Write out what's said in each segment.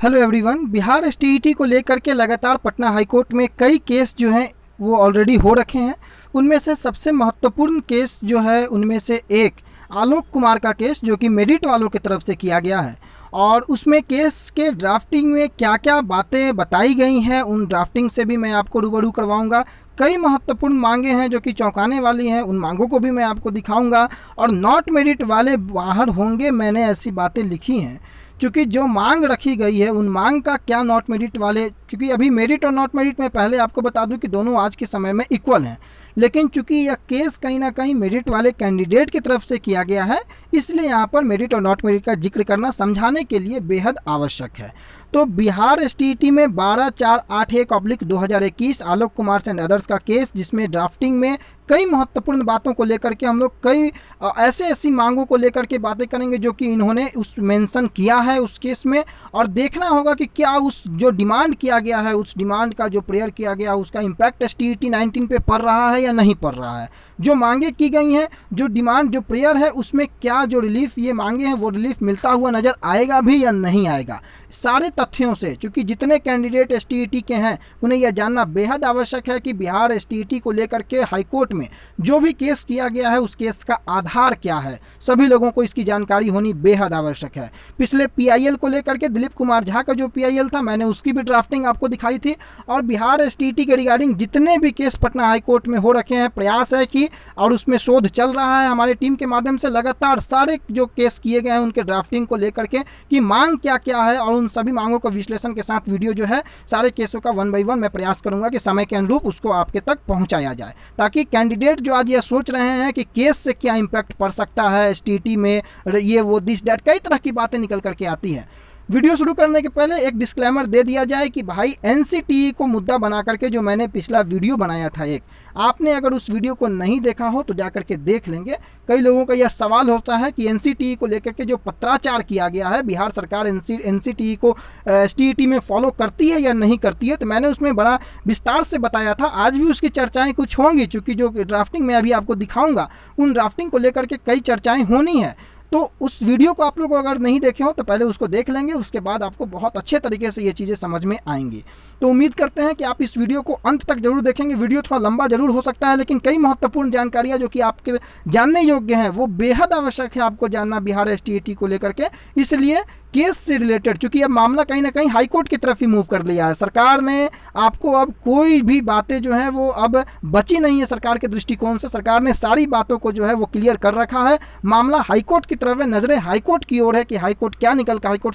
Hello everyone. Bihar STET को लेकर के लगातार पटना हाईकोर्ट में कई केस जो हैं वो ऑलरेडी हो रखे हैं। उनमें से सबसे महत्वपूर्ण केस जो है उनमें से एक आलोक कुमार का केस जो कि मेरिट वालों की तरफ से किया गया है और उसमें केस के ड्राफ्टिंग में क्या क्या बातें बताई गई हैं उन ड्राफ्टिंग से भी मैं आपको रूबरू करवाऊंगा। कई महत्वपूर्ण मांगे हैं जो कि चौंकाने वाली हैं, उन मांगों को भी मैं आपको दिखाऊंगा और नॉट मेरिट वाले बाहर होंगे, मैंने ऐसी बातें लिखी हैं। चूँकि जो मांग रखी गई है उन मांग का क्या नॉट मेरिट वाले, चूँकि अभी मेरिट और नॉट मेरिट में पहले आपको बता दूं कि दोनों आज के समय में इक्वल हैं, लेकिन चूँकि यह केस कहीं ना कहीं मेरिट वाले कैंडिडेट की तरफ से किया गया है इसलिए यहाँ पर मेरिट और नॉट मेरिट का जिक्र करना समझाने के लिए बेहद आवश्यक है। तो बिहार एसटीईटी में 12/481/2021 आलोक कुमार एंड अदर्स का केस, जिसमें ड्राफ्टिंग में कई महत्वपूर्ण बातों को लेकर के हम लोग कई ऐसी मांगों को लेकर के बातें करेंगे जो कि इन्होंने उस मेंशन किया है उस केस में, और देखना होगा कि क्या उस जो डिमांड किया गया है उस डिमांड का जो प्रेयर किया गया है उसका इम्पैक्ट एसटीईटी 19 पे पड़ रहा है या नहीं पड़ रहा है। जो मांगे की गई हैं, जो डिमांड जो प्रेयर है उसमें क्या जो रिलीफ ये मांगे हैं वो रिलीफ मिलता हुआ नज़र आएगा भी या नहीं आएगा। सारे तथ्यों से, क्योंकि जितने कैंडिडेट एसटीईटी के हैं उन्हें यह जानना बेहद आवश्यक है कि बिहार एसटीईटी को लेकर के हाईकोर्ट में जो भी केस किया गया है उस केस का आधार क्या है, सभी लोगों को इसकी जानकारी होनी बेहद आवश्यक है। पिछले पीआईएल को लेकर के दिलीप कुमार झा का जो पीआईएल था मैंने उसकी भी ड्राफ्टिंग आपको दिखाई थी, और बिहार एसटीईटी के रिगार्डिंग जितने भी केस पटना हाईकोर्ट में हो रखे हैं प्रयास है कि, और उसमें शोध चल रहा है हमारे टीम के माध्यम से लगातार सारे जो केस किए गए हैं उनके ड्राफ्टिंग को लेकर के कि मांग क्या क्या है, और उन सभी मांगों को विश्लेषण के साथ वीडियो जो है सारे केसों का 1 बाय 1 मैं प्रयास करूंगा कि समय के अनुरूप उसको आपके तक पहुंचाया जाए, ताकि कैंडिडेट जो आज ये सोच रहे हैं कि केस से क्या इम्पैक्ट पड़ सकता है एसटीईटी में, ये वो दिस डैट कई तरह की बातें निकल करके आती हैं। वीडियो शुरू करने के पहले एक डिस्क्लेमर दे दिया जाए कि भाई एनसीटीई को मुद्दा बना करके जो मैंने पिछला वीडियो बनाया था एक, आपने अगर उस वीडियो को नहीं देखा हो तो जा करके देख लेंगे। कई लोगों का यह सवाल होता है कि एनसीटीई को लेकर के जो पत्राचार किया गया है बिहार सरकार एनसीटीई को एसटीईटी में फॉलो करती है या नहीं करती है, तो मैंने उसमें बड़ा विस्तार से बताया था। आज भी उसकी चर्चाएं कुछ होंगी, चूँकि जो ड्राफ्टिंग में अभी आपको दिखाऊंगा उन ड्राफ्टिंग को लेकर के कई चर्चाएँ होनी है। तो उस वीडियो को आप लोग अगर नहीं देखे हो तो पहले उसको देख लेंगे, उसके बाद आपको बहुत अच्छे तरीके से ये चीज़ें समझ में आएंगी। तो उम्मीद करते हैं कि आप इस वीडियो को अंत तक जरूर देखेंगे। वीडियो थोड़ा लंबा जरूर हो सकता है लेकिन कई महत्वपूर्ण जानकारियां जो कि आपके जानने योग्य हैं वो बेहद आवश्यक है आपको जानना बिहार एसटीईटी को लेकर के। इसलिए केस से रिलेटेड, चूंकि अब मामला कहीं ना कहीं हाईकोर्ट की तरफ ही मूव कर लिया है, सरकार ने आपको अब कोई भी बातें जो है वो अब बची नहीं है। सरकार के दृष्टिकोण से सरकार ने सारी बातों को जो है वो क्लियर कर रखा है। मामला हाईकोर्ट की तरफ है, नजरें हाईकोर्ट की ओर है कि हाईकोर्ट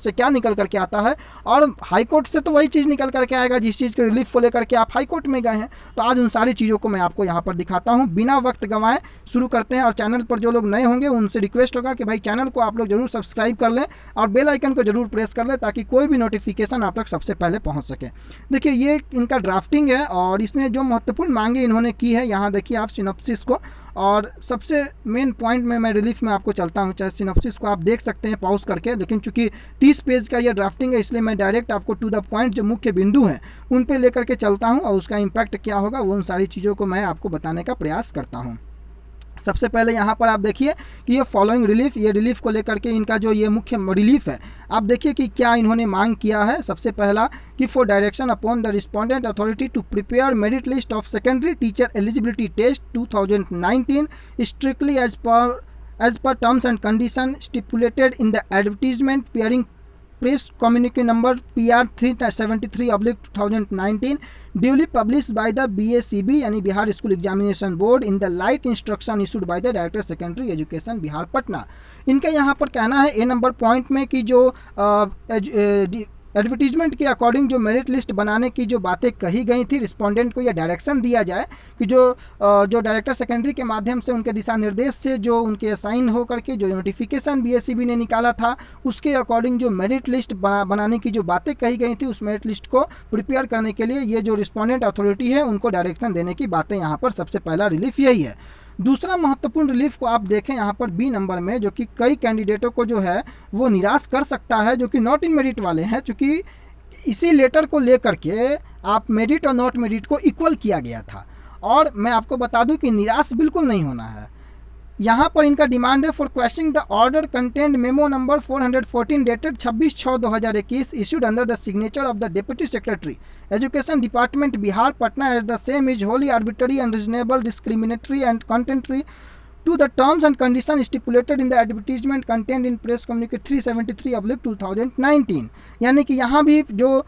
से क्या निकल करके आता है, और हाईकोर्ट से तो वही चीज़ निकल करके आएगा जिस चीज़ के रिलीफ को लेकर के आप हाईकोर्ट में गए हैं। तो आज उन सारी चीज़ों को मैं आपको यहाँ पर दिखाता हूँ। बिना वक्त गंवाए शुरू करते हैं, और चैनल पर जो लोग नए होंगे उनसे रिक्वेस्ट होगा कि भाई चैनल को आप लोग जरूर सब्सक्राइब कर लें और बेल आइकन को जरूर प्रेस कर ले ताकि कोई भी नोटिफिकेशन आप तक सबसे पहले पहुंच सके। देखिए ये इनका ड्राफ्टिंग है और इसमें जो महत्वपूर्ण मांगे इन्होंने की है, यहाँ देखिए आप सिनॉप्सिस को, और सबसे मेन पॉइंट में मैं रिलीफ में आपको चलता हूँ। चाहे सिनॉप्सिस को आप देख सकते हैं पॉज करके, लेकिन चूंकि 30 पेज का ये ड्राफ्टिंग है इसलिए मैं डायरेक्ट आपको टू द पॉइंट जो मुख्य बिंदु हैं उन पे लेकर के चलता हूँ और उसका इम्पैक्ट क्या होगा वो उन सारी चीज़ों को मैं आपको बताने का प्रयास करता हूँ। सबसे पहले यहाँ पर आप देखिए कि ये फॉलोइंग रिलीफ, ये रिलीफ को लेकर के इनका जो ये मुख्य रिलीफ है आप देखिए कि क्या इन्होंने मांग किया है। सबसे पहला कि for direction upon the respondent authority to prepare merit list of secondary teacher eligibility test 2019 strictly as per terms and condition stipulated in the advertisement pairing press communique number PR 373/2019 duly publish by the BSEB यानी Bihar school examination board in the light instruction issued by the director secondary education Bihar Patna. इनका यहाँ पर कहना है ए number point में कि जो advertisement के अकॉर्डिंग जो मेरिट लिस्ट बनाने की जो बातें कही गई थी, रिस्पोंडेंट को यह डायरेक्शन दिया जाए कि जो डायरेक्टर सेकेंडरी के माध्यम से उनके दिशा निर्देश से जो उनके असाइन हो करके जो नोटिफिकेशन BSEB ने निकाला था उसके अकॉर्डिंग जो मेरिट लिस्ट बनाने की जो बातें कही गई थी उस मेरिट लिस्ट को प्रिपेयर करने के लिए ये जो रिस्पोंडेंट अथॉरिटी है उनको डायरेक्शन देने की बातें यहाँ पर सबसे पहला रिलीफ यही है। दूसरा महत्वपूर्ण रिलीफ को आप देखें यहाँ पर B नंबर में, जो कि कई कैंडिडेटों को जो है वो निराश कर सकता है जो कि नॉट इन मेरिट वाले हैं, चूँकि इसी लेटर को लेकर के आप मेरिट और नॉट मेरिट को इक्वल किया गया था। और मैं आपको बता दूं कि निराश बिल्कुल नहीं होना है। यहाँ पर इनका डिमांड है for questioning the order content memo number 414 dated 26/6/2021 issued under the signature of the deputy secretary education department Bihar Patna as the same is wholly arbitrary unreasonable discriminatory and contrary to the terms and conditions stipulated in the advertisement contained in press communique 373/2019। यानी कि यहाँ भी जो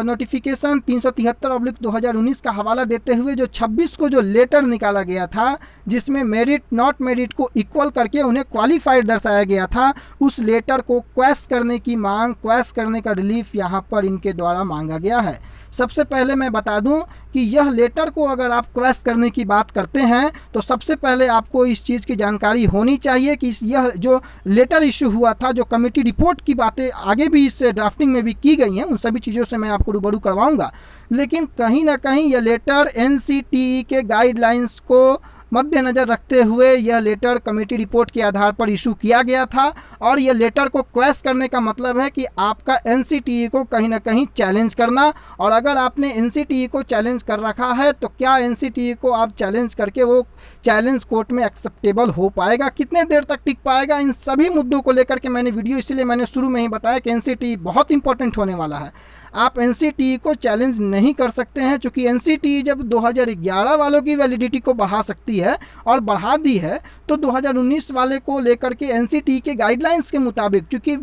notification 373/2019 का हवाला देते हुए जो 26 को जो लेटर निकाला गया था जिसमें मेरिट नॉट मेरिट को इक्वल करके उन्हें क्वालिफाइड दर्शाया गया था, उस लेटर को क्वैश करने की मांग, क्वैश करने का रिलीफ यहाँ पर इनके द्वारा मांगा गया है। सबसे पहले मैं बता दूं कि यह लेटर को अगर आप क्वैश करने की बात करते हैं तो सबसे पहले आपको इस चीज़ की जानकारी होनी चाहिए कि यह जो लेटर इशू हुआ था, जो कमेटी रिपोर्ट की बातें आगे भी इस ड्राफ्टिंग में भी की गई हैं, उन सभी चीज़ों से मैं आपको रूबरू करवाऊंगा, लेकिन कहीं ना कहीं यह लेटर एनसीटीई के गाइडलाइंस को मद्देनज़र रखते हुए यह लेटर कमेटी रिपोर्ट के आधार पर इशू किया गया था। और यह लेटर को क्वैश करने का मतलब है कि आपका एनसीटीई को कहीं ना कहीं चैलेंज करना, और अगर आपने एनसीटीई को चैलेंज कर रखा है तो क्या एनसीटीई को आप चैलेंज करके वो चैलेंज कोर्ट में एक्सेप्टेबल हो पाएगा, कितने देर तक टिक पाएगा, इन सभी मुद्दों को लेकर के मैंने वीडियो, इसलिए मैंने शुरू में ही बताया कि एनसीटीई बहुत इंपॉर्टेंट होने वाला है। आप एनसीटीई को चैलेंज नहीं कर सकते हैं, क्योंकि एनसीटीई जब 2011 वालों की वैलिडिटी को बढ़ा सकती है और बढ़ा दी है तो 2019 वाले को लेकर के एनसीटीई के गाइडलाइंस के मुताबिक, क्योंकि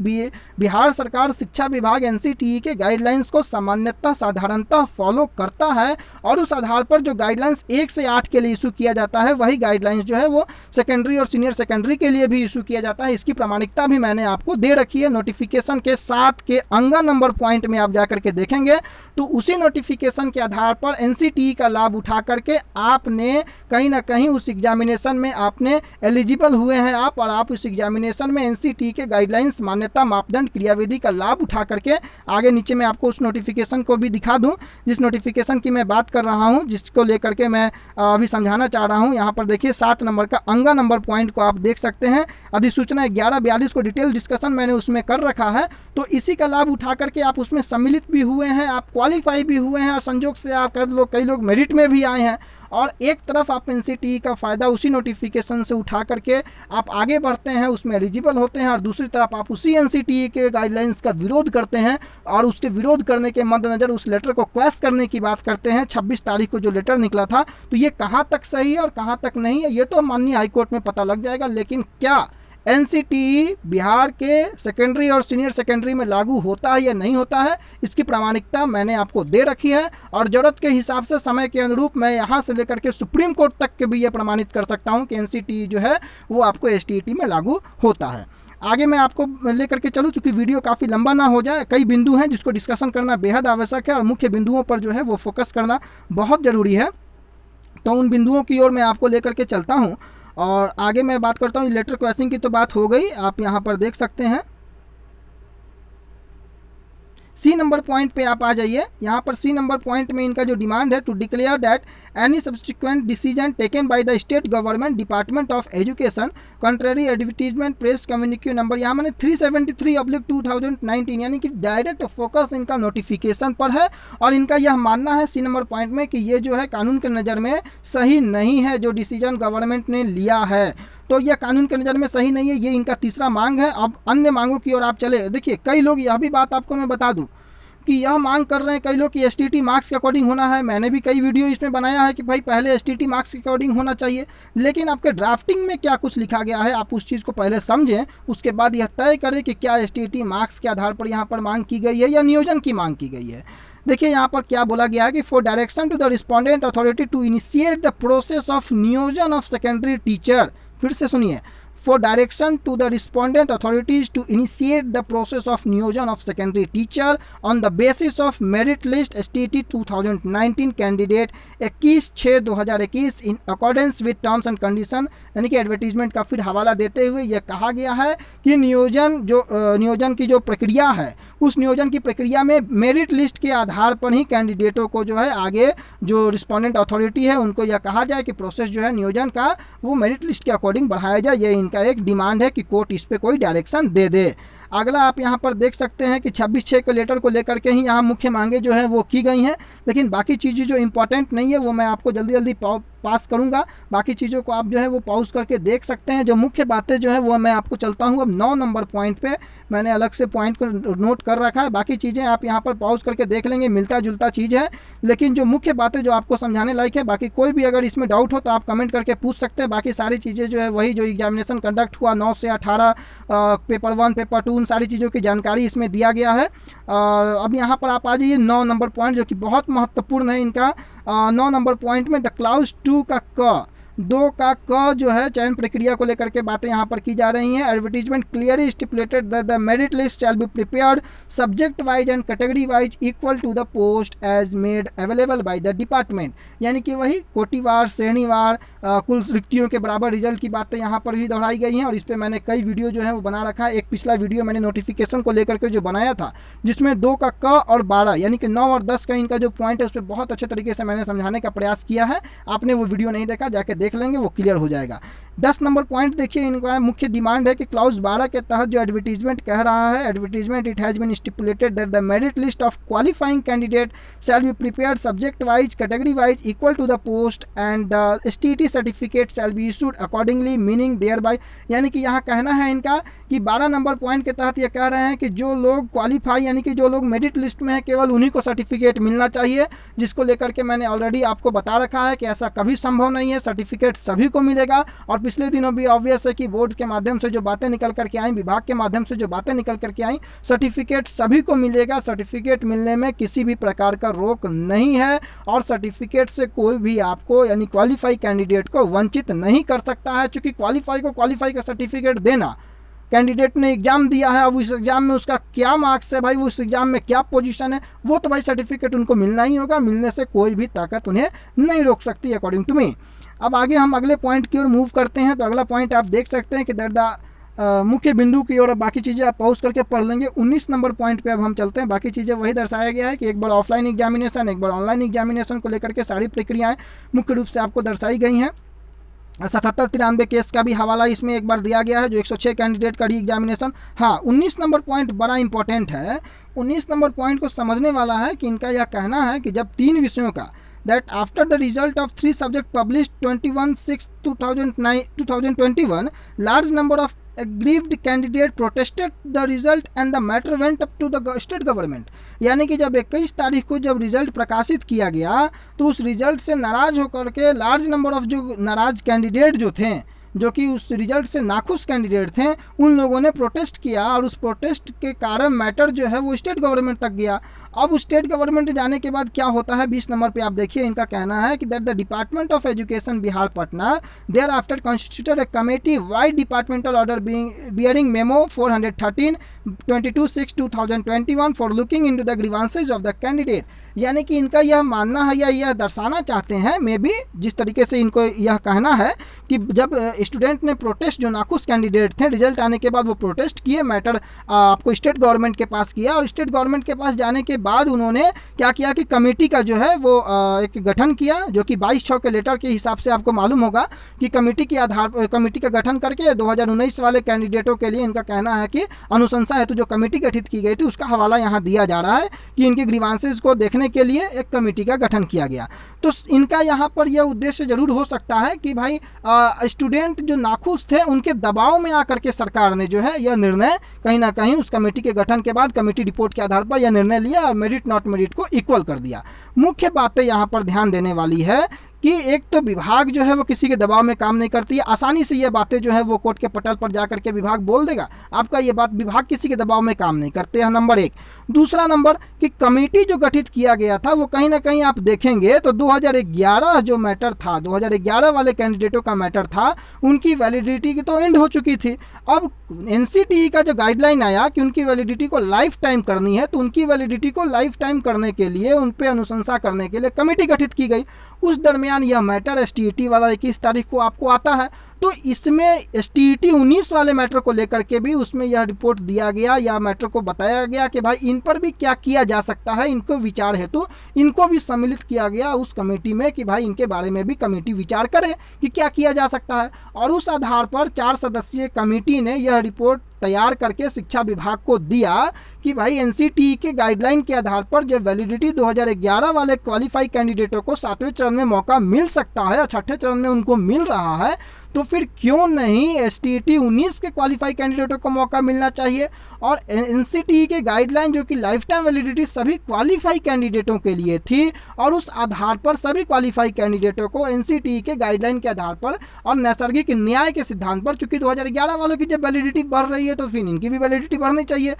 बिहार सरकार शिक्षा विभाग एनसीटीई के गाइडलाइंस को सामान्यतः साधारणतः फॉलो करता है, और उस आधार पर जो गाइडलाइंस 1 से 8 के लिए इशू किया जाता है वही गाइडलाइंस जो है वो सेकेंडरी और सीनियर सेकेंडरी के लिए भी इशू किया जाता है। इसकी प्रामाणिकता भी मैंने आपको दे रखी है नोटिफिकेशन के 7 के अंगा नंबर पॉइंट में, आप जाकर के देखेंगे तो उसी नोटिफिकेशन के आधार पर एनसीटीई का लाभ उठा करके आपने कहीं ना कहीं उस एग्जामिनेशन में आपने एलिजिबल हुए हैं आप, और आप उस एग्जामिनेशन में एनसीटीई के गाइडलाइंस मान्यता मापदंड क्रियाविधि का लाभ उठा करके आगे नीचे मैं आपको उस नोटिफिकेशन को भी दिखा दूं जिस नोटिफिकेशन की मैं बात कर रहा हूं, जिसको लेकर के मैं अभी समझाना चाह रहा हूं। यहाँ पर देखिए 7 नंबर का अंगा नंबर पॉइंट को आप देख सकते हैं, अधिसूचना 1142 को डिटेल डिस्कशन मैंने उसमें कर रखा है, तो इसी का लाभ उठा करके आप उसमें सम्मिलित भी हुए हैं, आप क्वालिफाई भी हुए हैं, और संजोग से आप कई लोग मेरिट में भी आए हैं, और एक तरफ आप एनसीटीई का फ़ायदा उसी नोटिफिकेशन से उठा करके आप आगे बढ़ते हैं, उसमें एलिजिबल होते हैं, और दूसरी तरफ आप उसी एनसीटीई के गाइडलाइंस का विरोध करते हैं, और उसके विरोध करने के मद्देनज़र उस लेटर को क्वैश करने की बात करते हैं। 26 तारीख को जो लेटर निकला था, तो ये कहाँ तक सही है और कहाँ तक नहीं है ये तो माननीय हाईकोर्ट में पता लग जाएगा, लेकिन क्या एनसीटीई बिहार के सेकेंडरी और सीनियर सेकेंडरी में लागू होता है या नहीं होता है, इसकी प्रामाणिकता मैंने आपको दे रखी है, और ज़रूरत के हिसाब से समय के अनुरूप मैं यहाँ से लेकर के सुप्रीम कोर्ट तक के भी ये प्रमाणित कर सकता हूँ कि एनसीटीई जो है वो आपको एसटीईटी में लागू होता है। आगे मैं आपको लेकर के चलूँ, चूँकि वीडियो काफ़ी लंबा ना हो जाए, कई बिंदु हैं जिसको डिस्कशन करना बेहद आवश्यक है, और मुख्य बिंदुओं पर जो है वो फोकस करना बहुत ज़रूरी है, तो उन बिंदुओं की ओर मैं आपको लेकर के चलता हूँ। और आगे मैं बात करता हूँ, लेटर क्वेश्चनिंग की तो बात हो गई, आप यहाँ पर देख सकते हैं। सी नंबर पॉइंट पे आप आ जाइए। यहाँ पर सी नंबर पॉइंट में इनका जो डिमांड है, to declare that any subsequent decision taken by the state government department of education contrary advertisement press communique number, यहाँ मैंने 373/2019, यानी कि डायरेक्ट फोकस इनका नोटिफिकेशन पर है, और इनका यह मानना है सी नंबर पॉइंट में कि ये जो है कानून के नज़र में सही नहीं है, जो डिसीजन गवर्नमेंट ने लिया है तो यह कानून के नज़र में सही नहीं है, ये इनका तीसरा मांग है। अब अन्य मांगों की ओर आप चले, देखिए कई लोग, यह भी बात आपको मैं बता दूं कि यह मांग कर रहे हैं कई लोग कि एसटीटी मार्क्स के अकॉर्डिंग होना है। मैंने भी कई वीडियो इसमें बनाया है कि भाई पहले एसटीटी मार्क्स के अकॉर्डिंग होना चाहिए, लेकिन आपके ड्राफ्टिंग में क्या कुछ लिखा गया है आप उस चीज़ को पहले समझें, उसके बाद यह तय करें कि क्या एसटीटी मार्क्स के आधार पर यहाँ पर मांग की गई है या नियोजन की मांग की गई है। देखिए यहाँ पर क्या बोला गया है कि for direction to the respondent authority to initiate the process of नियोजन ऑफ सेकेंडरी टीचर, फिर से सुनिए, for direction to the respondent authorities to initiate the process of niyojan of secondary teacher on the basis of merit list STT 2019 candidate 21/6/2021 in accordance with terms and condition, यानी कि advertisement का फिर हवाला देते हुए यह कहा गया है कि नियोजन की जो प्रक्रिया है, उस नियोजन की प्रक्रिया में मेरिट लिस्ट के आधार पर ही कैंडिडेटों को जो है आगे जो रिस्पोंडेंट अथॉरिटी है उनको यह कहा जाए कि प्रोसेस जो है नियोजन का वो मेरिट लिस्ट के अकॉर्डिंग बढ़ाया जाए। ये इनका एक डिमांड है कि कोर्ट इस पे कोई डायरेक्शन दे दे। अगला आप यहाँ पर देख सकते हैं कि 26/6 के लेटर को लेकर के ही यहाँ मुख्य मांगे जो है वो की गई हैं, लेकिन बाकी चीज़ें जो इंपॉर्टेंट नहीं है वो मैं आपको जल्दी पास करूँगा, बाकी चीज़ों को आप जो है वो पॉज करके देख सकते हैं। जो मुख्य बातें जो है वो मैं आपको चलता हूँ अब 9 नंबर पॉइंट पे, मैंने अलग से पॉइंट को नोट कर रखा है, बाकी चीज़ें आप यहाँ पर पॉज करके देख लेंगे, मिलता जुलता चीज़ है, लेकिन जो मुख्य बातें जो आपको समझाने लायक है। बाकी कोई भी अगर इसमें डाउट हो तो आप कमेंट करके पूछ सकते हैं। बाकी सारी चीज़ें जो है वही जो एग्जामिनेशन कंडक्ट हुआ 9 से 18, पेपर 1 पेपर 2, उन सारी चीज़ों की जानकारी इसमें दिया गया है। अब यहाँ पर आप आ जाइए 9 नंबर पॉइंट जो कि बहुत महत्वपूर्ण है इनका। 9 नंबर पॉइंट में द क्लाउज 2 का क, 2 का क जो है चयन प्रक्रिया को लेकर के बातें यहाँ पर की जा रही हैं। Advertisement clearly stipulated that the merit list shall be prepared subject wise and category wise equal to the post as made available by the department, यानी कि वही कोटिवार श्रेणीवार कुल रिक्तियों के बराबर रिजल्ट की बातें यहाँ पर भी दोहराई गई हैं। और इस पर मैंने कई वीडियो जो है वो बना रखा है। एक पिछला वीडियो मैंने नोटिफिकेशन को लेकर के जो बनाया था, जिसमें 2 का क और 12 यानी कि 9 और 10 का इनका जो पॉइंट है उस पर बहुत अच्छे तरीके से मैंने समझाने का प्रयास किया है। आपने वो वीडियो नहीं देखा, जाके देख लेंगे, वो क्लियर हो जाएगा। 10 नंबर पॉइंट देखिए, इनका मुख्य डिमांड है कि क्लाउज 12 के तहत जो एडवर्टीजमेंट कह रहा है, advertisement it has been stipulated that the merit list of qualifying candidate shall be prepared subject wise category wise equal to the post and the STT certificate shall be issued accordingly meaning thereby, यानी कि यहाँ कहना है इनका कि 12 number point के तहत ये कह रहे हैं कि जो लोग क्वालिफाई यानी कि जो लोग मेरिट लिस्ट में है केवल उन्हीं को सर्टिफिकेट मिलना चाहिए, जिसको लेकर के मैंने ऑलरेडी आपको बता रखा है कि ऐसा कभी संभव नहीं है, सर्टिफिकेट सभी को मिलेगा। और पिछले दिनों भी ऑब्वियस है कि बोर्ड के माध्यम से जो बातें निकल करके आई, विभाग के माध्यम से जो बातें निकल करके आई, सर्टिफिकेट सभी को मिलेगा। सर्टिफिकेट मिलने में किसी भी प्रकार का रोक नहीं है और सर्टिफिकेट से कोई भी आपको यानी क्वालिफाई कैंडिडेट को वंचित नहीं कर सकता है। चूँकि क्वालिफाई को क्वालिफाई का सर्टिफिकेट देना, कैंडिडेट ने एग्जाम दिया है, अब उस एग्जाम में उसका क्या मार्क्स है भाई, वो उस एग्जाम में क्या पोजीशन है, वो तो भाई सर्टिफिकेट उनको मिलना ही होगा। मिलने से कोई भी ताकत उन्हें नहीं रोक सकती अकॉर्डिंग टू मी। अब आगे हम अगले पॉइंट की ओर मूव करते हैं। तो अगला पॉइंट आप देख सकते हैं कि दैट द मुख्य बिंदु की ओर, बाकी चीज़ें आप पॉज करके पढ़ लेंगे। 19 नंबर पॉइंट पे अब हम चलते हैं। बाकी चीज़ें वही दर्शाया गया है कि एक बार ऑफलाइन एग्जामिनेशन, एक बार ऑनलाइन एग्जामिनेशन को लेकर के सारी प्रक्रियाएँ मुख्य रूप से आपको दर्शाई गई हैं। 77-93 केस का भी हवाला इसमें एक बार दिया गया है, जो 106 कैंडिडेट का री एग्जामिनेशन। हाँ, 19 नंबर पॉइंट बड़ा इंपॉर्टेंट है। 19 नंबर पॉइंट को समझने वाला है कि इनका यह कहना है कि जब 3 विषयों का that after the result of 3 subjects published 21/6/2021, large number of aggrieved candidate protested the result and the matter went up to the state government, यानी कि जब 21 तारीख को जब रिजल्ट प्रकाशित किया गया तो उस रिजल्ट से नाराज होकर के लार्ज नंबर ऑफ जो नाराज कैंडिडेट जो थे, जो कि उस रिजल्ट से नाखुश कैंडिडेट थे, उन लोगों ने प्रोटेस्ट किया और उस प्रोटेस्ट के कारण मैटर जो है वो स्टेट गवर्नमेंट तक गया। अब स्टेट गवर्नमेंट जाने के बाद क्या होता है, 20 नंबर पे आप देखिए, इनका कहना है कि that the department of education Bihar Patna thereafter constituted a committee vide departmental order bearing memo 413 22/6/2021 for looking into the grievances of the candidate, यानी कि इनका यह मानना है या यह दर्शाना चाहते हैं, मे बी जिस तरीके से इनको यह कहना है कि जब स्टूडेंट ने प्रोटेस्ट, जो नाखुश कैंडिडेट थे, रिजल्ट आने के बाद वो प्रोटेस्ट किए, मैटर आपको स्टेट गवर्नमेंट के पास किया और स्टेट गवर्नमेंट के पास जाने के बाद उन्होंने क्या किया कि कमेटी का जो है वो एक गठन किया, जो कि 22/6 के लेटर के हिसाब से आपको मालूम होगा कि कमेटी के आधार कमेटी का गठन करके 2019 वाले कैंडिडेटों के लिए इनका कहना है कि अनुशंसा हेतु जो कमेटी गठित की गई थी उसका हवाला यहाँ दिया जा रहा है कि इनके ग्रीवांसेस को देखने के लिए एक कमेटी का गठन किया गया। तो इनका यहाँ पर यह उद्देश्य जरूर हो सकता है कि भाई स्टूडेंट जो नाखुश थे उनके दबाव में आकर के सरकार ने जो है यह निर्णय कहीं ना कहीं उस कमेटी के गठन के बाद कमेटी रिपोर्ट के आधार पर यह निर्णय लिया और मेरिट नॉट मेरिट को इक्वल कर दिया। मुख्य बातें यहाँ पर ध्यान देने वाली है कि एक तो विभाग जो है वो किसी के दबाव में काम नहीं करती है, आसानी से ये बातें जो है वो कोर्ट के पटल पर जाकर के विभाग बोल देगा आपका, ये बात विभाग किसी के दबाव में काम नहीं करते हैं, नंबर 1। दूसरा नंबर कि कमेटी जो गठित किया गया था वो कहीं ना कहीं आप देखेंगे तो 2011 जो मैटर था, 2011 वाले कैंडिडेटों का मैटर था, उनकी वैलिडिटी की तो एंड हो चुकी थी। अब NCTE का जो गाइडलाइन आया कि उनकी वैलिडिटी को लाइफ टाइम करनी है, तो उनकी वैलिडिटी को लाइफ टाइम करने के लिए उन पर अनुशंसा करने के लिए कमेटी गठित की गई। उस दरमियान यह मैटर STET वाला 21 तारीख को आपको आता है, तो इसमें STET 19 वाले मैटर को लेकर के भी उसमें यह रिपोर्ट दिया गया या मैटर को बताया गया कि भाई इन पर भी क्या किया जा सकता है, इनको विचार हेतु इनको भी सम्मिलित किया गया उस कमेटी में कि भाई इनके बारे में भी कमेटी विचार करे कि क्या किया जा सकता है। और उस आधार पर 4 सदस्यीय कमेटी ने यह रिपोर्ट तैयार करके शिक्षा विभाग को दिया कि भाई एनसीटीई के गाइडलाइन के आधार पर जब वैलिडिटी 2011 वाले क्वालिफाई कैंडिडेटों को 7वें चरण में मौका मिल सकता है, 6ठे चरण में उनको मिल रहा है, तो फिर क्यों नहीं एसटीईटी 19 के क्वालिफाई कैंडिडेटों को मौका मिलना चाहिए। और एनसीटीई के गाइडलाइन जो कि लाइफ टाइम वैलिडिटी सभी क्वालिफाई कैंडिडेटों के लिए थी, और उस आधार पर सभी क्वालिफाई कैंडिडेटों को एनसीटीई के गाइडलाइन के आधार पर और नैसर्गिक न्याय के सिद्धांत पर, चूंकि 2011 वालों की जब वैलिडिटी बढ़ रही है तो फिर इनकी भी वैलिडिटी बढ़नी चाहिए,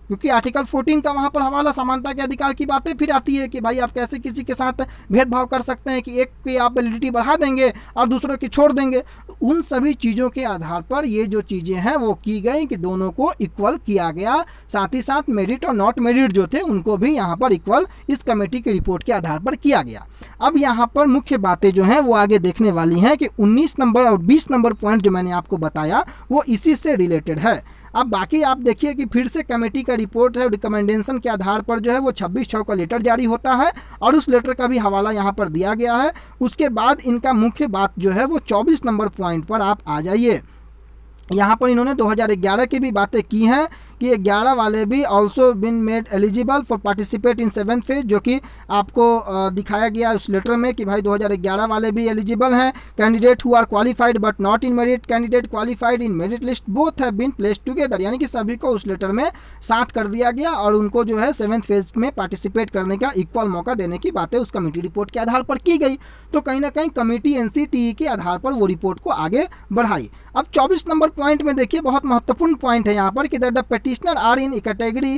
क्योंकि आर्टिकल 14 का वहाँ पर हवाला समानता के अधिकार की बातें फिर आती है कि भाई आप कैसे किसी के साथ भेदभाव कर सकते हैं कि एक की आप वैलिडिटी बढ़ा देंगे और दूसरों की छोड़ देंगे। उन सभी चीज़ों के आधार पर ये जो चीज़ें हैं वो की गई कि दोनों को इक्वल किया गया, साथ ही साथ मेरिट और नॉट मेरिट जो थे उनको भी यहाँ पर इक्वल इस कमेटी की रिपोर्ट के आधार पर किया गया। अब यहाँ पर मुख्य बातें जो हैं वो आगे देखने वाली हैं कि 19 नंबर और 20 नंबर पॉइंट जो मैंने आपको बताया वो इसी से रिलेटेड है। अब बाकी आप देखिए कि फिर से कमेटी का रिपोर्ट है, रिकमेंडेशन के आधार पर जो है वो 26/6 का लेटर जारी होता है और उस लेटर का भी हवाला यहाँ पर दिया गया है। उसके बाद इनका मुख्य बात जो है वो 24 नंबर पॉइंट पर आप आ जाइए। यहाँ पर इन्होंने 2011 की भी बातें की हैं कि 11 वाले भी also been made eligible for participate in 7th phase, जो कि आपको दिखाया गया उस लेटर में कि भाई 2011 वाले भी एलिजिबल हैं। Candidate who are qualified but not in merit, candidate qualified in merit list both have been placed together, यानी कि सभी को उस लेटर में साथ कर दिया गया और उनको जो है 7th फेज में पार्टिसिपेट करने का इक्वल मौका देने की बातें उस कमेटी रिपोर्ट के आधार पर की गई। तो कहीं ना कहीं कमेटी एनसीटीई के आधार पर वो रिपोर्ट को आगे बढ़ाई। अब 24 नंबर पॉइंट में देखिए बहुत महत्वपूर्ण पॉइंट है यहाँ पर कि that the petitioner are in a category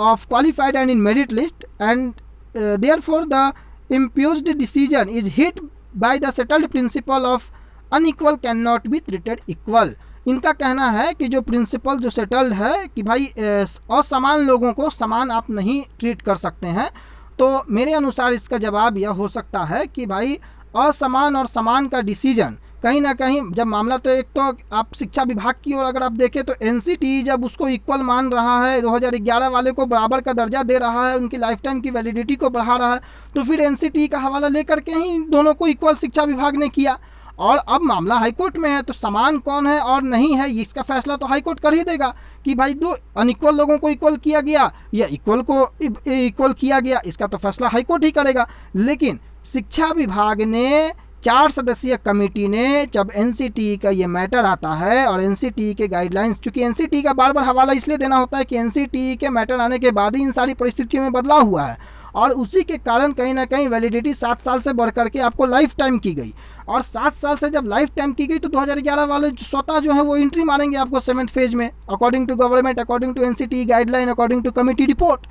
of qualified and in merit list and therefore the imposed decision is hit by the settled principle of unequal cannot be treated equal। इनका कहना है कि जो principal जो settled है कि भाई असमान लोगों को समान आप नहीं ट्रीट कर सकते हैं, तो मेरे अनुसार इसका जवाब यह हो सकता है कि भाई असमान और समान का डिसीजन कहीं ना कहीं जब मामला, तो एक तो आप शिक्षा विभाग की ओर अगर आप देखें तो एनसीटीई जब उसको इक्वल मान रहा है, 2011 वाले को बराबर का दर्जा दे रहा है, उनकी लाइफ टाइम की वैलिडिटी को बढ़ा रहा है, तो फिर एनसीटीई का हवाला लेकर के ही दोनों को इक्वल शिक्षा विभाग ने किया। और अब मामला हाईकोर्ट में है, तो समान कौन है और नहीं है इसका फैसला तो हाईकोर्ट कर ही देगा कि भाई दो अनइक्वल लोगों को इक्वल किया गया या इक्वल को इक्वल किया गया, इसका तो फैसला हाईकोर्ट ही करेगा। लेकिन शिक्षा विभाग ने 4 सदस्यीय कमेटी ने जब एनसीटीई का ये मैटर आता है और एनसीटीई के गाइडलाइंस, चूंकि एनसीटीई का बार बार हवाला इसलिए देना होता है कि एनसीटीई के मैटर आने के बाद ही इन सारी परिस्थितियों में बदलाव हुआ है और उसी के कारण कहीं ना कहीं वैलिडिटी 7 साल से बढ़ करके आपको लाइफ टाइम की गई, और 7 साल से जब लाइफ टाइम की गई तो 2011 वाले स्वतः जो है वो एंट्री मारेंगे आपको 7th फेज में, according to government, according to NCTE guideline, according to committee report.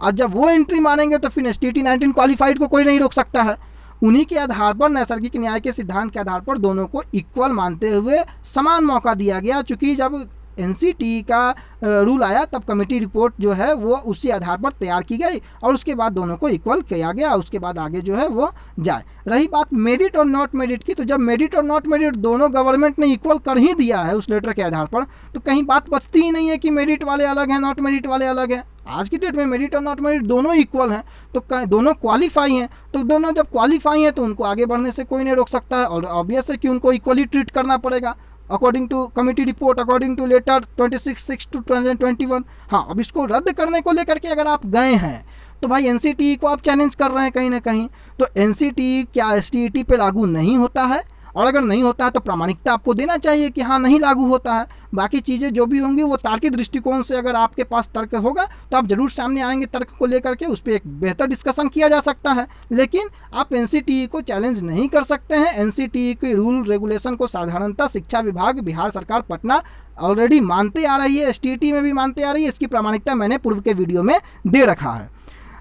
और जब वो एंट्री मारेंगे तो फिर एसटीटी 19 क्वालिफाइड को कोई नहीं रोक सकता है। उन्हीं के आधार पर नैसर्गिक न्याय के सिद्धांत के आधार पर दोनों को इक्वल मानते हुए समान मौका दिया गया। चूँकि जब एनसीटीई का रूल आया तब कमेटी रिपोर्ट जो है वो उसी आधार पर तैयार की गई और उसके बाद दोनों को इक्वल किया गया, उसके बाद आगे जो है वो जाए। रही बात मेरिट और नॉट मेरिट की, तो जब मेरिट और नॉट मेरिट दोनों गवर्नमेंट ने इक्वल कर ही दिया है उस लेटर के आधार पर, तो कहीं बात बचती ही नहीं है कि मेरिट वाले अलग हैं, नॉट मेरिट वाले अलग हैं। आज की डेट में मेरिट और नॉट मेरिट दोनों इक्वल हैं, तो दोनों क्वालिफाई हैं, तो दोनों जब क्वालिफाई हैं तो उनको आगे बढ़ने से कोई नहीं रोक सकता है और ऑब्वियस है कि उनको इक्वली ट्रीट करना पड़ेगा according to committee report, according to letter 26/6/2021। हाँ, अब इसको रद्द करने को लेकर के अगर आप गए हैं तो भाई एनसीटीई को आप चैलेंज कर रहे हैं कहीं ना कहीं, तो एनसीटीई क्या एसटीईटी पे लागू नहीं होता है, और अगर नहीं होता है तो प्रामाणिकता आपको देना चाहिए कि हाँ नहीं लागू होता है। बाकी चीज़ें जो भी होंगी वो तार्किक दृष्टिकोण से अगर आपके पास तर्क होगा तो आप जरूर सामने आएंगे तर्क को लेकर के, उस पर एक बेहतर डिस्कशन किया जा सकता है। लेकिन आप एनसीटीई को चैलेंज नहीं कर सकते हैं। एनसीटीई के रूल रेगुलेशन को साधारणतः शिक्षा विभाग, बिहार सरकार, पटना ऑलरेडी मानते आ रही है, एसटीईटी में भी मानते आ रही है। इसकी प्रामाणिकता मैंने पूर्व के वीडियो में दे रखा है।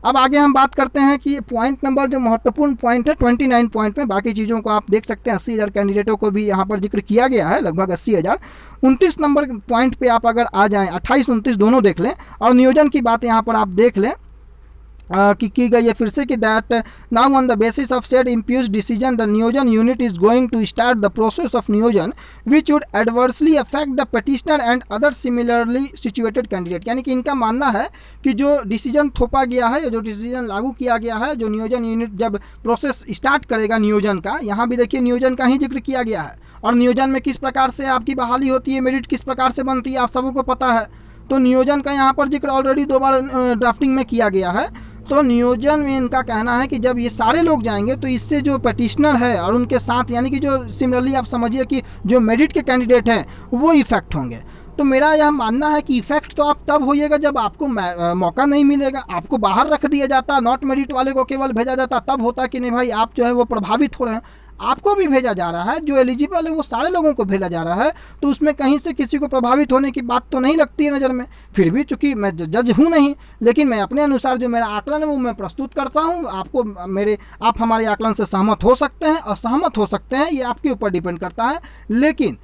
अब आगे हम बात करते हैं कि पॉइंट नंबर जो महत्वपूर्ण पॉइंट है 29 पॉइंट में, बाकी चीज़ों को आप देख सकते हैं। 80,000 कैंडिडेटों को भी यहाँ पर जिक्र किया गया है, लगभग 80,000। 29 नंबर पॉइंट पे आप अगर आ जाएं, 28, 29 दोनों देख लें और नियोजन की बात यहाँ पर आप देख लें की गई है फिर से कि that now on the basis of said इम्प्यूज decision the niyojan unit is going to start the process of niyojan which would adversely affect the petitioner and other similarly situated candidate. यानी कि इनका मानना है कि जो डिसीजन थोपा गया है, जो डिसीजन लागू किया गया है, जो नियोजन यूनिट जब प्रोसेस स्टार्ट करेगा नियोजन का, यहाँ भी देखिए नियोजन का ही जिक्र किया गया है और नियोजन में किस प्रकार से आपकी बहाली होती है, मेरिट किस प्रकार से बनती है, आप सबको पता है। तो नियोजन का यहाँ पर जिक्र ऑलरेडी 2 बार ड्राफ्टिंग में किया गया है। तो नियोजन में इनका कहना है कि जब ये सारे लोग जाएंगे तो इससे जो पटिशनर है और उनके साथ यानी कि जो सिमिलरली आप समझिए कि जो मेरिट के कैंडिडेट हैं वो इफेक्ट होंगे। तो मेरा यह मानना है कि इफेक्ट तो आप तब होइएगा जब आपको मौका नहीं मिलेगा, आपको बाहर रख दिया जाता, नॉट मेरिट वाले को केवल भेजा जाता, तब होता कि नहीं भाई आप जो है वो प्रभावित हो रहे हैं। आपको भी भेजा जा रहा है, जो एलिजिबल है वो सारे लोगों को भेजा जा रहा है, तो उसमें कहीं से किसी को प्रभावित होने की बात तो नहीं लगती है नज़र में। फिर भी चूंकि मैं जज हूँ नहीं, लेकिन मैं अपने अनुसार जो मेरा आकलन है वो मैं प्रस्तुत करता हूँ। आप हमारे आकलन से सहमत हो सकते हैं, असहमत हो सकते हैं, ये आपके ऊपर डिपेंड करता है। लेकिन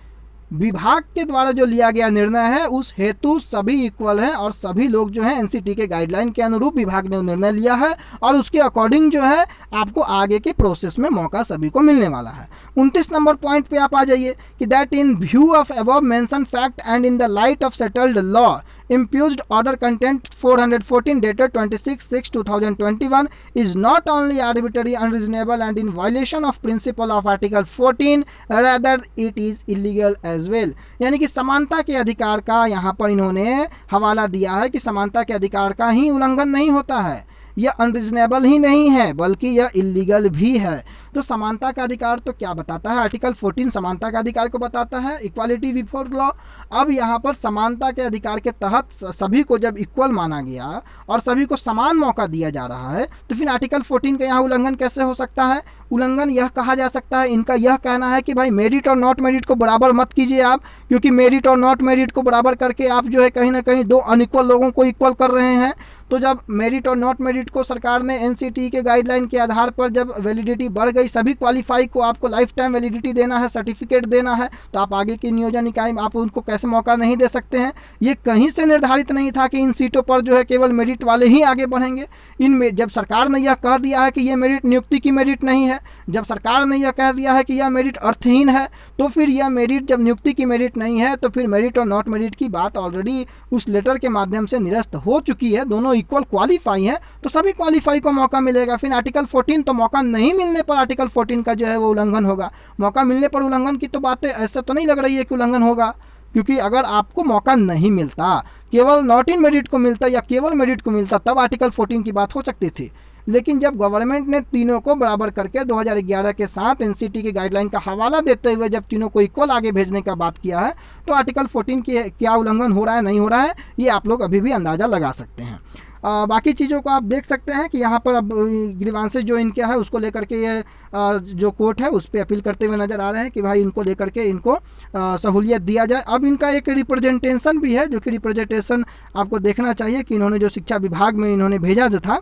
विभाग के द्वारा जो लिया गया निर्णय है उस हेतु सभी इक्वल हैं और सभी लोग जो है एनसीटी के गाइडलाइन के अनुरूप विभाग ने निर्णय लिया है और उसके अकॉर्डिंग जो है आपको आगे के प्रोसेस में मौका सभी को मिलने वाला है। 29 नंबर पॉइंट पे आप आ जाइए कि that in view of above mention fact and in the light of settled law impugned order content 414 dated 26/6/2021 is not only arbitrary, unreasonable and in violation of principle of article 14, rather it is illegal as well। यानी कि समानता के अधिकार का यहाँ पर इन्होंने हवाला दिया है कि समानता के अधिकार का ही उल्लंघन नहीं होता है, यह अनरिजनेबल ही नहीं है बल्कि यह इलीगल भी है। तो समानता का अधिकार तो क्या बताता है, आर्टिकल 14 समानता का अधिकार को बताता है, इक्वालिटी बिफोर लॉ। अब यहाँ पर समानता के अधिकार के तहत सभी को जब इक्वल माना गया और सभी को समान मौका दिया जा रहा है तो फिर आर्टिकल 14 का यहाँ उल्लंघन कैसे हो सकता है। उल्लंघन यह कहा जा सकता है, इनका यह कहना है कि भाई मेरिट और नॉट मेरिट को बराबर मत कीजिए आप, क्योंकि मेरिट और नॉट मेरिट को बराबर करके आप जो है कहीं ना कहीं 2 अनइक्वल लोगों को इक्वल कर रहे हैं। तो जब मेरिट और नॉट मेरिट को सरकार ने एनसीटी के गाइडलाइन के आधार पर जब वैलिडिटी बढ़ गई, सभी क्वालिफाई को आपको लाइफ टाइम वैलिडिटी देना है, सर्टिफिकेट देना है, तो आप आगे की नियोजन इकाई में आप उनको कैसे मौका नहीं दे सकते हैं। ये कहीं से निर्धारित नहीं था कि इन सीटों पर जो है केवल मेरिट वाले ही आगे बढ़ेंगे। इनमें जब सरकार ने यह कह दिया है कि यह मेरिट नियुक्ति की मेरिट नहीं है, जब सरकार ने यह कह दिया है कि यह मेरिट अर्थहीन है, तो फिर यह मेरिट जब नियुक्ति की मेरिट नहीं है तो फिर मेरिट और नॉट मेरिट की बात ऑलरेडी उस लेटर के माध्यम से निरस्त हो चुकी है। दोनों इक्वल क्वालिफाई हैं तो सभी क्वालिफाई को मौका मिलेगा। फिर आर्टिकल 14 तो मौका नहीं मिलने पर आर्टिकल 14 का जो है वो उल्लंघन होगा। मौका मिलने पर उल्लंघन की तो बातें ऐसा तो नहीं लग रही है कि उल्लंघन होगा, क्योंकि अगर आपको मौका नहीं मिलता, केवल नॉट इन मेरिट को मिलता या केवल मेरिट को मिलता, तब आर्टिकल 14 की बात हो सकती थी। लेकिन जब गवर्नमेंट ने तीनों को बराबर करके 2011 के साथ एनसीटी की गाइडलाइन का हवाला देते हुए जब तीनों को इक्वल आगे भेजने का बात किया है, तो आर्टिकल 14 की क्या उल्लंघन हो रहा है नहीं हो रहा है ये आप लोग अभी भी अंदाज़ा लगा सकते हैं। बाकी चीज़ों को आप देख सकते हैं कि यहाँ पर अब ग्रीवांसेस जो इनके है उसको लेकर के ये जो कोर्ट है उस पर अपील करते हुए नज़र आ रहे हैं कि भाई इनको लेकर के इनको सहूलियत दिया जाए। अब इनका एक रिप्रेजेंटेशन भी है, जो कि रिप्रेजेंटेशन आपको देखना चाहिए कि इन्होंने जो शिक्षा विभाग में इन्होंने भेजा जो था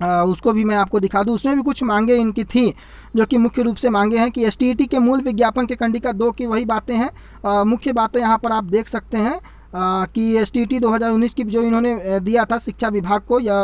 उसको भी मैं आपको दिखा दूं। उसमें भी कुछ मांगे इनकी थी, जो कि मुख्य रूप से मांगे हैं कि एसटीईटी के मूल विज्ञापन के कंडिका 2 की वही बातें हैं। मुख्य बातें यहाँ पर आप देख सकते हैं कि एसटीईटी 2019 की जो इन्होंने दिया था शिक्षा विभाग को, या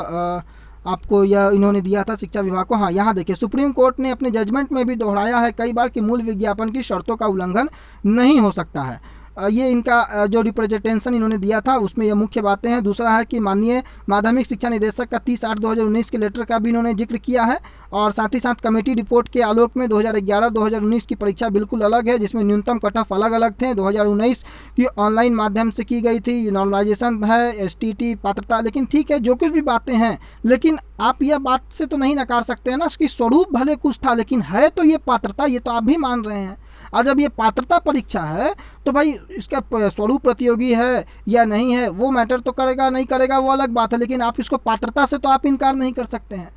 आपको यह इन्होंने दिया था शिक्षा विभाग को। हाँ, यहाँ देखिए सुप्रीम कोर्ट ने अपने जजमेंट में भी दोहराया है कई बार कि मूल विज्ञापन की शर्तों का उल्लंघन नहीं हो सकता है। ये इनका जो रिप्रेजेंटेशन इन्होंने दिया था उसमें ये मुख्य बातें हैं। दूसरा है कि माननीय माध्यमिक शिक्षा निदेशक का 30/8/2019 के लेटर का भी इन्होंने जिक्र किया है, और साथ ही साथ कमेटी रिपोर्ट के आलोक में 2011-2019 की परीक्षा बिल्कुल अलग है, जिसमें न्यूनतम कट ऑफ अलग अलग थे। 2019 की ऑनलाइन माध्यम से की गई थी, नॉर्मलाइजेशन है, एसटीईटी पात्रता। लेकिन ठीक है, जो कुछ भी बातें हैं, लेकिन आप यह बात से तो नहीं नकार सकते हैं ना कि स्वरूप भले कुछ था लेकिन है तो ये पात्रता, ये तो आप भी मान रहे हैं। और जब ये पात्रता परीक्षा है तो भाई इसका स्वरूप प्रतियोगी है या नहीं है वो मैटर तो करेगा नहीं करेगा वो अलग बात है, लेकिन आप इसको पात्रता से तो आप इनकार नहीं कर सकते हैं।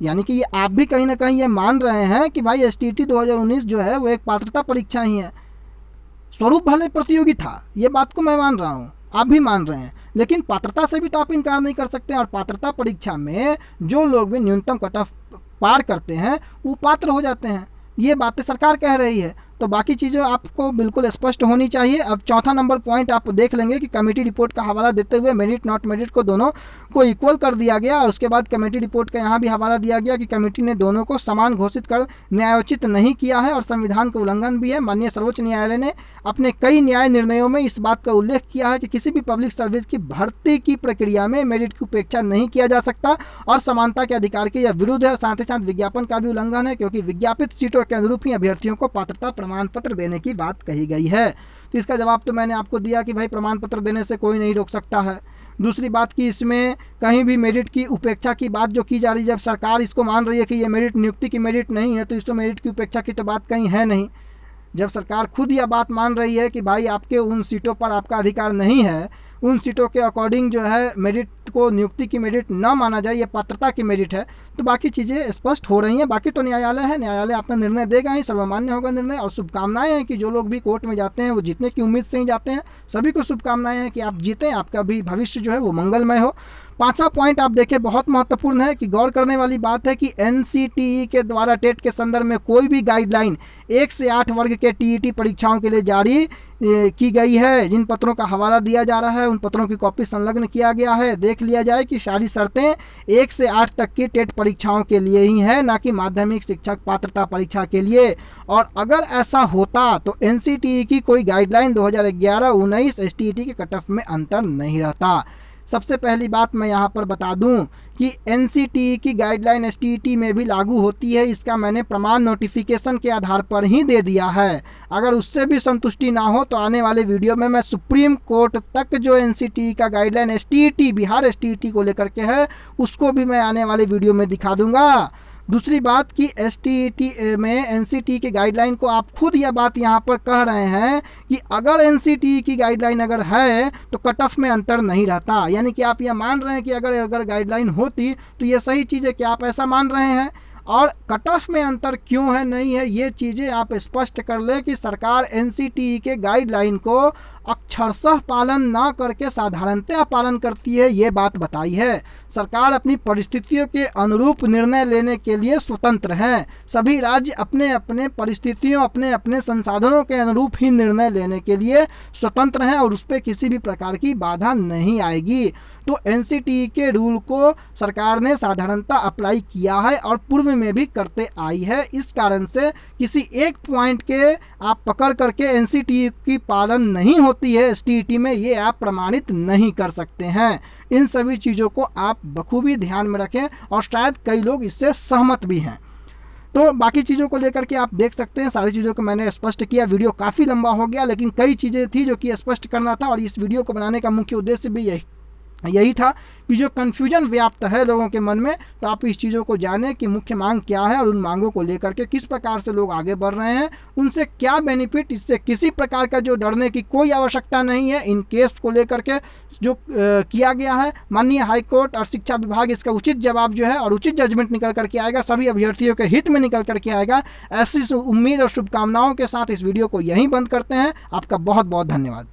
यानी कि ये आप भी कहीं ना कहीं ये मान रहे हैं कि भाई एसटीईटी 2019 जो है वो एक पात्रता परीक्षा ही है, स्वरूप भले प्रतियोगी था, ये बात को मैं मान रहा हूँ, आप भी मान रहे हैं, लेकिन पात्रता से भी तो आप इनकार नहीं कर सकते। और पात्रता परीक्षा में जो लोग भी न्यूनतम कट ऑफ पार करते हैं वो पात्र हो जाते हैं, ये बातें सरकार कह रही है। तो बाकी चीज़ें आपको बिल्कुल स्पष्ट होनी चाहिए। अब चौथा नंबर पॉइंट आप देख लेंगे कि कमेटी रिपोर्ट का हवाला देते हुए मेरिट नॉट मेरिट को दोनों को इक्वल कर दिया गया, और उसके बाद कमेटी रिपोर्ट का यहाँ भी हवाला दिया गया कि कमेटी ने दोनों को समान घोषित कर न्यायोचित नहीं किया है और संविधान का उल्लंघन भी है। माननीय सर्वोच्च न्यायालय ने अपने कई न्याय निर्णयों में इस बात का उल्लेख किया है कि किसी भी पब्लिक सर्विस की भर्ती की प्रक्रिया में मेरिट की उपेक्षा नहीं किया जा सकता और समानता के अधिकार के यह विरुद्ध है। साथ ही साथ विज्ञापन का भी उल्लंघन है, क्योंकि विज्ञापित सीटों के अनुरूप ही अभ्यर्थियों को पात्रता प्रमाण पत्र देने की बात कही गई है। तो इसका जवाब तो मैंने आपको दिया कि भाई प्रमाण पत्र देने से कोई नहीं रोक सकता है। दूसरी बात कि इसमें कहीं भी मेरिट की उपेक्षा की बात जो की जा रही है, जब सरकार इसको मान रही है कि ये मेरिट नियुक्ति की मेरिट नहीं है, तो इसमें मेरिट की उपेक्षा की तो बात कहीं है नहीं। जब सरकार खुद यह बात मान रही है कि भाई आपके उन सीटों पर आपका अधिकार नहीं है, उन सीटों के अकॉर्डिंग जो है मेरिट को नियुक्ति की मेरिट ना माना जाए, ये पात्रता की मेरिट है, तो बाकी चीज़ें स्पष्ट हो रही हैं। बाकी तो न्यायालय है, न्यायालय अपना निर्णय देगा ही, सर्वमान्य होगा निर्णय। और शुभकामनाएं हैं कि जो लोग भी कोर्ट में जाते हैं वो जीतने की उम्मीद से ही जाते हैं। सभी को शुभकामनाएं हैं कि आप जीतें, आपका भी भविष्य जो है वो मंगलमय हो। पांचवा पॉइंट आप देखें, बहुत महत्वपूर्ण है कि गौर करने वाली बात है कि NCTE के द्वारा टेट के संदर्भ में कोई भी गाइडलाइन 1 से 8 वर्ग के TET परीक्षाओं के लिए जारी की गई है। जिन पत्रों का हवाला दिया जा रहा है उन पत्रों की कॉपी संलग्न किया गया है। देख लिया जाए कि सारी शर्तें 1 से 8 तक की टेट परीक्षाओं के लिए ही है, ना कि माध्यमिक शिक्षक पात्रता परीक्षा के लिए। और अगर ऐसा होता तो NCTE की कोई गाइडलाइन 2011-19 STET के कट ऑफ में अंतर नहीं रहता। सबसे पहली बात मैं यहाँ पर बता दूं कि NCTE की गाइडलाइन STET में भी लागू होती है। इसका मैंने प्रमाण नोटिफिकेशन के आधार पर ही दे दिया है। अगर उससे भी संतुष्टि ना हो तो आने वाले वीडियो में मैं सुप्रीम कोर्ट तक जो NCTE का गाइडलाइन STET बिहार STET को लेकर के है उसको भी मैं आने वाले वीडियो में दिखा दूंगा। दूसरी बात कि STET में NCTE की गाइडलाइन को आप खुद यह बात यहाँ पर कह रहे हैं कि अगर NCTE की गाइडलाइन अगर है तो कट ऑफ में अंतर नहीं रहता, यानी कि आप यह मान रहे हैं कि अगर गाइडलाइन होती तो ये सही चीज़ है कि आप ऐसा मान रहे हैं। और कट ऑफ में अंतर क्यों है नहीं है ये चीज़ें आप स्पष्ट कर ले कि सरकार NCTE के गाइडलाइन को अक्षरशः पालन ना करके साधारणतः पालन करती है, ये बात बताई है। सरकार अपनी परिस्थितियों के अनुरूप निर्णय लेने के लिए स्वतंत्र हैं। सभी राज्य अपने अपने परिस्थितियों, अपने अपने संसाधनों के अनुरूप ही निर्णय लेने के लिए स्वतंत्र हैं और उस पर किसी भी प्रकार की बाधा नहीं आएगी। तो NCTE के रूल को सरकार ने साधारणतः अप्लाई किया है और पूर्व में भी करते आई है। इस कारण से किसी एक पॉइंट के आप पकड़ करके NCTE की पालन नहीं होती है STET में, ये आप प्रमाणित नहीं कर सकते हैं। इन सभी चीज़ों को आप बखूबी ध्यान में रखें और शायद कई लोग इससे सहमत भी हैं। तो बाकी चीज़ों को लेकर के आप देख सकते हैं, सारी चीज़ों को मैंने स्पष्ट किया। वीडियो काफ़ी लंबा हो गया लेकिन कई चीज़ें थी जो कि स्पष्ट करना था और इस वीडियो को बनाने का मुख्य उद्देश्य भी यही था कि जो कन्फ्यूजन व्याप्त है लोगों के मन में, तो आप इस चीज़ों को जानें कि मुख्य मांग क्या है और उन मांगों को लेकर के किस प्रकार से लोग आगे बढ़ रहे हैं, उनसे क्या बेनिफिट। इससे किसी प्रकार का जो डरने की कोई आवश्यकता नहीं है। इन केस को लेकर के जो किया गया है, माननीय हाईकोर्ट और शिक्षा विभाग इसका उचित जवाब जो है और उचित जजमेंट निकल करके आएगा, सभी अभ्यर्थियों के हित में निकल करके आएगा। ऐसी उम्मीद और शुभकामनाओं के साथ इस वीडियो को यहीं बंद करते हैं। आपका बहुत बहुत धन्यवाद।